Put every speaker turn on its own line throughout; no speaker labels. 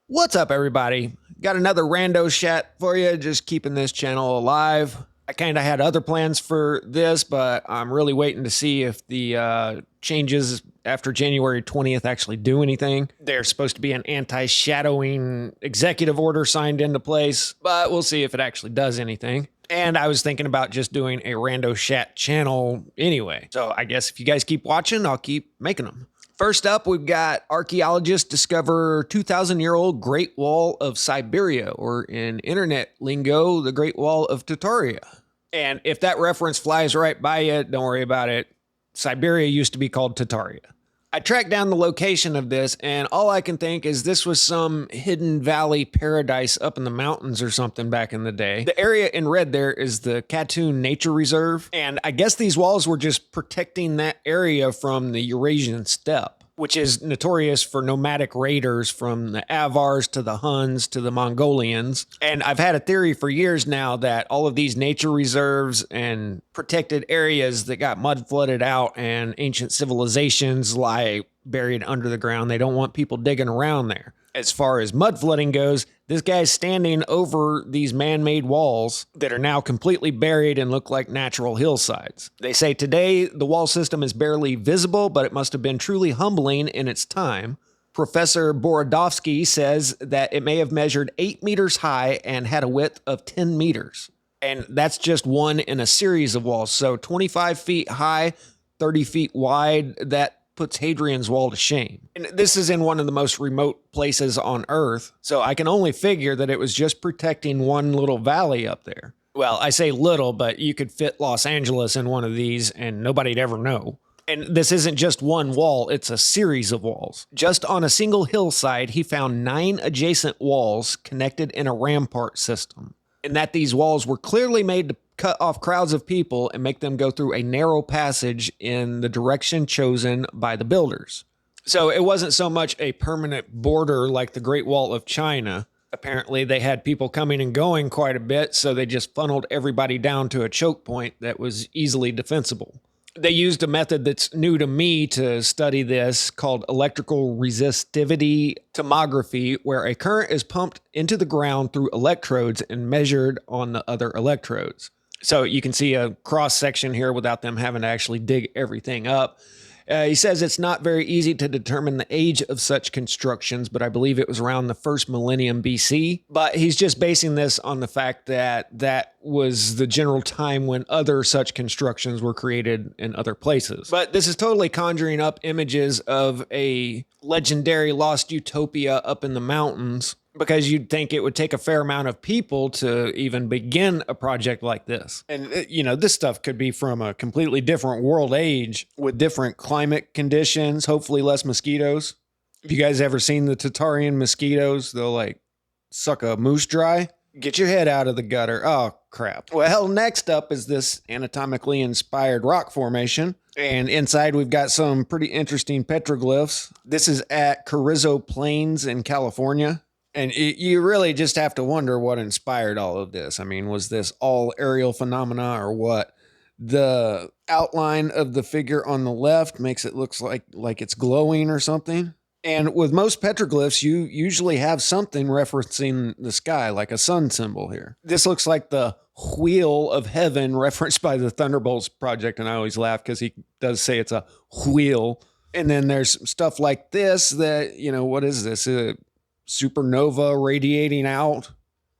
What's up, everybody? Got another rando chat for you, just keeping this channel alive. I kind of had other plans for this, but I'm really waiting to see if the changes after January 20th actually do anything. There's supposed to be an anti-shadowing executive order signed into place, but we'll see if it actually does anything. And I was thinking about just doing a rando chat channel anyway. So I guess if you guys keep watching, I'll keep making them. First up, we've got archaeologists discover 2,000-year-old Great Wall of Siberia, or in internet lingo, the Great Wall of Tartaria. And if that reference flies right by you, don't worry about it. Siberia used to be called Tartaria. I tracked down the location of this, and all I can think is this was some hidden valley paradise up in the mountains or something back in the day. The area in red there is the Katun Nature Reserve, and I guess these walls were just protecting that area from the Eurasian steppe, which is notorious for nomadic raiders from the Avars to the Huns to the Mongolians. And I've had a theory for years now that all of these nature reserves and protected areas that got mud flooded out and ancient civilizations lie buried under the ground. They don't want people digging around there. As far as mud flooding goes, this guy's standing over these man-made walls that are now completely buried and look like natural hillsides. They say today the wall system is barely visible, but it must have been truly humbling in its time. Professor Borodovsky says that it may have measured 8 meters high and had a width of 10 meters. And that's just one in a series of walls. So 25 feet high, 30 feet wide, that puts Hadrian's Wall to shame. And this is in one of the most remote places on Earth, so I can only figure that it was just protecting one little valley up there. Well, I say little, but you could fit Los Angeles in one of these and nobody'd ever know. And this isn't just one wall, it's a series of walls. Just on a single hillside, he found 9 adjacent walls connected in a rampart system. And that these walls were clearly made to cut off crowds of people and make them go through a narrow passage in the direction chosen by the builders. So it wasn't so much a permanent border like the Great Wall of China. Apparently they had people coming and going quite a bit, so they just funneled everybody down to a choke point that was easily defensible. They used a method that's new to me to study this called electrical resistivity tomography, where a current is pumped into the ground through electrodes and measured on the other electrodes. So you can see a cross section here without them having to actually dig everything up. He says it's not very easy to determine the age of such constructions, but I believe it was around the first millennium BC. But he's just basing this on the fact that that was the general time when other such constructions were created in other places. But this is totally conjuring up images of a legendary lost utopia up in the mountains, because you'd think it would take a fair amount of people to even begin a project like this. And, this stuff could be from a completely different world age with different climate conditions, hopefully less mosquitoes. Have you guys ever seen the Tartarian mosquitoes? They'll suck a moose dry. Get your head out of the gutter. Oh, crap. Well, next up is this anatomically inspired rock formation. And inside we've got some pretty interesting petroglyphs. This is at Carrizo Plains in California. And you really just have to wonder what inspired all of this. I mean, was this all aerial phenomena or what? The outline of the figure on the left makes it look like it's glowing or something. And with most petroglyphs, you usually have something referencing the sky, like a sun symbol here. This looks like the wheel of heaven referenced by the Thunderbolts project, and I always laugh because he does say it's a wheel. And then there's stuff like this that, what is this? Supernova radiating out.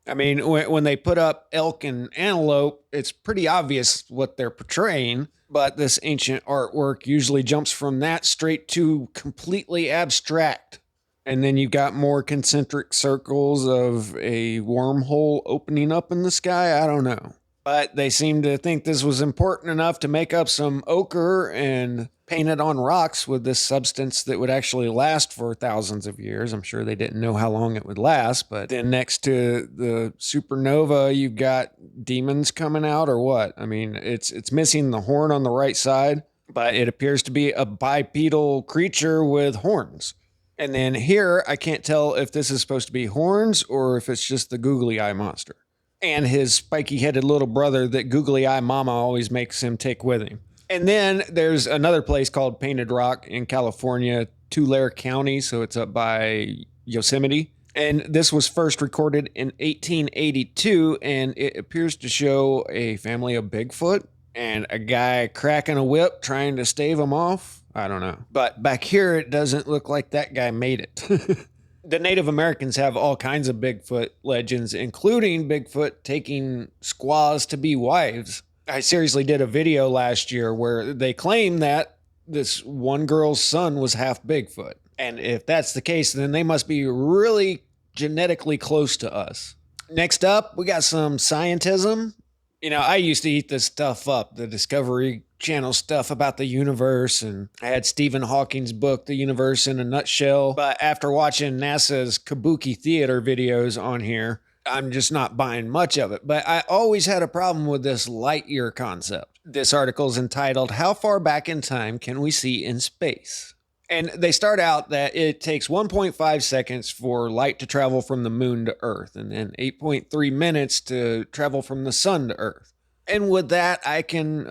I mean, when they put up elk and antelope, it's pretty obvious what they're portraying, but this ancient artwork usually jumps from that straight to completely abstract. And then you've got more concentric circles of a wormhole opening up in the sky. I don't know. But they seem to think this was important enough to make up some ochre and paint it on rocks with this substance that would actually last for thousands of years. I'm sure they didn't know how long it would last. But then next to the supernova, you've got demons coming out or what? I mean, it's missing the horn on the right side, but it appears to be a bipedal creature with horns. And then here, I can't tell if this is supposed to be horns or if it's just the googly eye monster. And his spiky-headed little brother that googly eye mama always makes him take with him. And then there's another place called Painted Rock in California, Tulare County, so it's up by Yosemite. And this was first recorded in 1882, and it appears to show a family of Bigfoot and a guy cracking a whip trying to stave him off. I don't know. But back here, it doesn't look like that guy made it. The Native Americans have all kinds of Bigfoot legends, including Bigfoot taking squaws to be wives. I seriously did a video last year where they claim that this one girl's son was half Bigfoot. And if that's the case, then they must be really genetically close to us. Next up, we got some scientism. You know, I used to eat this stuff up, the Discovery Channel stuff about the universe, and I had Stephen Hawking's book, The Universe in a Nutshell. But after watching NASA's Kabuki Theater videos on here, I'm just not buying much of it. But I always had a problem with this light year concept. This article is entitled, How Far Back in Time Can We See in Space? And they start out that it takes 1.5 seconds for light to travel from the moon to Earth, and then 8.3 minutes to travel from the sun to Earth. And with that, I can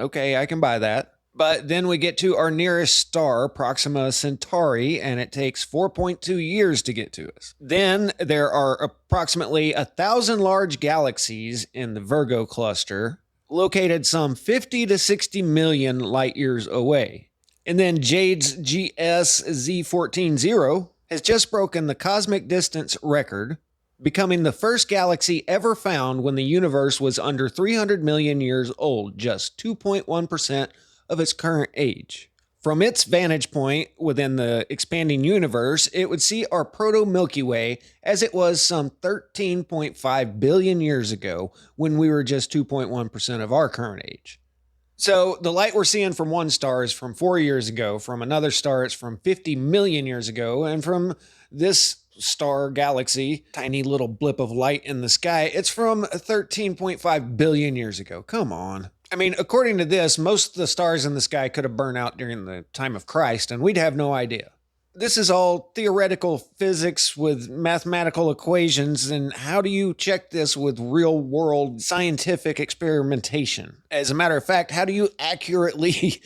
buy that. But then we get to our nearest star, Proxima Centauri, and it takes 4.2 years to get to us. Then there are approximately 1,000 large galaxies in the Virgo cluster, located some 50 to 60 million light years away. And then Jade's GS-Z140 has just broken the cosmic distance record, becoming the first galaxy ever found when the universe was under 300 million years old, just 2.1% of its current age. From its vantage point within the expanding universe, it would see our proto-Milky Way as it was some 13.5 billion years ago when we were just 2.1% of our current age. So the light we're seeing from one star is from 4 years ago, from another star it's from 50 million years ago, and from this star galaxy, tiny little blip of light in the sky, it's from 13.5 billion years ago. Come on. I mean, according to this, most of the stars in the sky could have burned out during the time of Christ, and we'd have no idea. This is all theoretical physics with mathematical equations, and how do you check this with real-world scientific experimentation? As a matter of fact, how do you accurately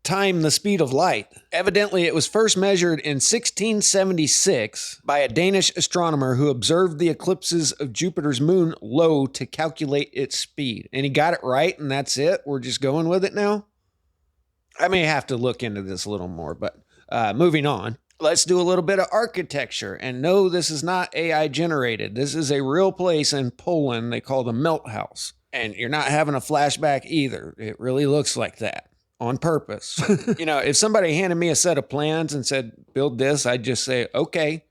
time the speed of light? Evidently, it was first measured in 1676 by a Danish astronomer who observed the eclipses of Jupiter's moon low to calculate its speed. And he got it right, and that's it? We're just going with it now? I may have to look into this a little more, but moving on. Let's do a little bit of architecture. And no, this is not AI generated. This is a real place in Poland they call the Melt House. And you're not having a flashback either. It really looks like that on purpose. You know, if somebody handed me a set of plans and said, build this, I'd just say, okay,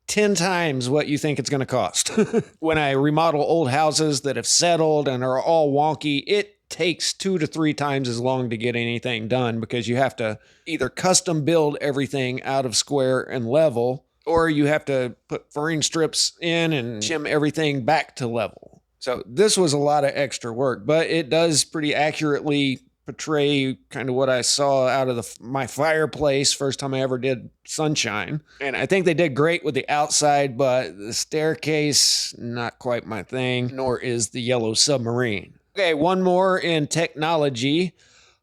10 times what you think it's going to cost. When I remodel old houses that have settled and are all wonky, it takes 2 to 3 times as long to get anything done because you have to either custom build everything out of square and level, or you have to put furring strips in and shim everything back to level. So this was a lot of extra work, but it does pretty accurately portray kind of what I saw out of my fireplace first time I ever did sunshine. And I think they did great with the outside, but the staircase, not quite my thing, nor is the yellow submarine. Okay, one more in technology.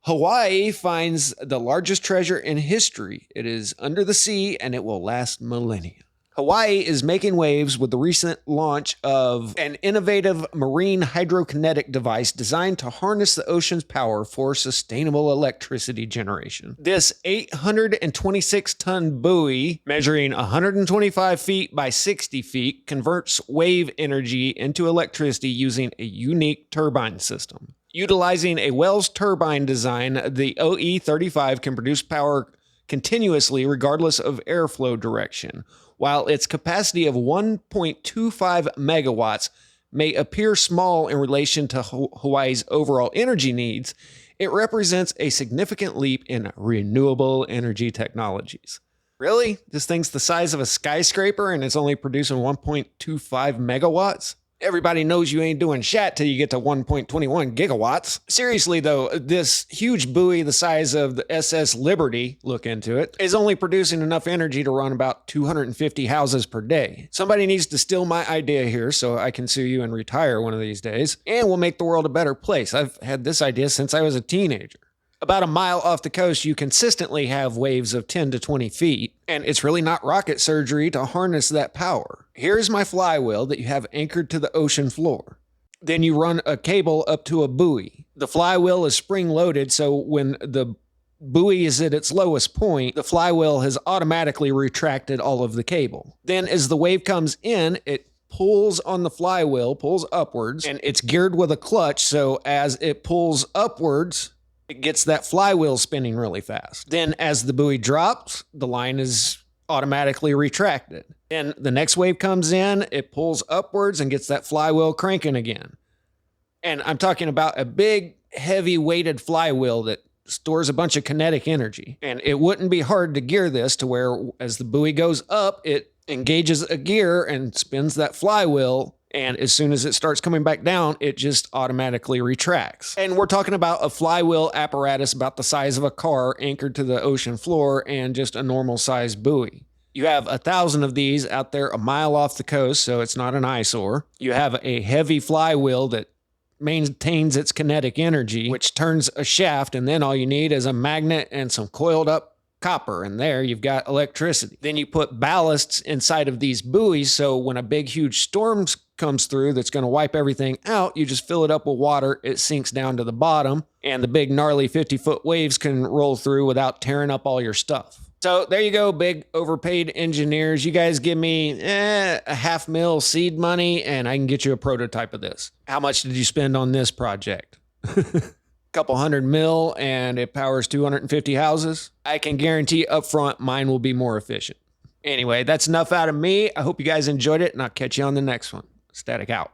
Hawaii finds the largest treasure in history. It is under the sea and it will last millennia. Hawaii is making waves with the recent launch of an innovative marine hydrokinetic device designed to harness the ocean's power for sustainable electricity generation. This 826-ton buoy, measuring 125 feet by 60 feet, converts wave energy into electricity using a unique turbine system. Utilizing a Wells turbine design, the OE-35 can produce power continuously regardless of airflow direction. While its capacity of 1.25 megawatts may appear small in relation to Hawaii's overall energy needs, it represents a significant leap in renewable energy technologies. Really? This thing's the size of a skyscraper and it's only producing 1.25 megawatts? Everybody knows you ain't doing shat till you get to 1.21 gigawatts. Seriously though, this huge buoy the size of the SS Liberty, look into it, is only producing enough energy to run about 250 houses per day. Somebody needs to steal my idea here so I can sue you and retire one of these days, and we'll make the world a better place. I've had this idea since I was a teenager. About a mile off the coast, you consistently have waves of 10 to 20 feet, and it's really not rocket surgery to harness that power. Here's my flywheel that you have anchored to the ocean floor. Then you run a cable up to a buoy. The flywheel is spring-loaded, so when the buoy is at its lowest point, the flywheel has automatically retracted all of the cable. Then as the wave comes in, it pulls on the flywheel, pulls upwards, and it's geared with a clutch, so as it pulls upwards, it gets that flywheel spinning really fast. Then as the buoy drops, the line is automatically retracted. Then the next wave comes in, it pulls upwards and gets that flywheel cranking again. And I'm talking about a big, heavy weighted flywheel that stores a bunch of kinetic energy. And it wouldn't be hard to gear this to where as the buoy goes up, it engages a gear and spins that flywheel. And as soon as it starts coming back down, it just automatically retracts. And we're talking about a flywheel apparatus about the size of a car anchored to the ocean floor and just a normal sized buoy. You have 1,000 of these out there a mile off the coast, so it's not an eyesore. You have a heavy flywheel that maintains its kinetic energy, which turns a shaft, and then all you need is a magnet and some coiled up copper, and there you've got electricity. Then you put ballasts inside of these buoys, so when a big, huge storm comes through that's going to wipe everything out, you just fill it up with water, it sinks down to the bottom, and the big, gnarly 50-foot waves can roll through without tearing up all your stuff. So there you go, big overpaid engineers. You guys give me a $500,000 seed money and I can get you a prototype of this. How much did you spend on this project? Couple $100 million and it powers 250 houses. I can guarantee up front mine will be more efficient. Anyway, that's enough out of me. I hope you guys enjoyed it and I'll catch you on the next one. Static out.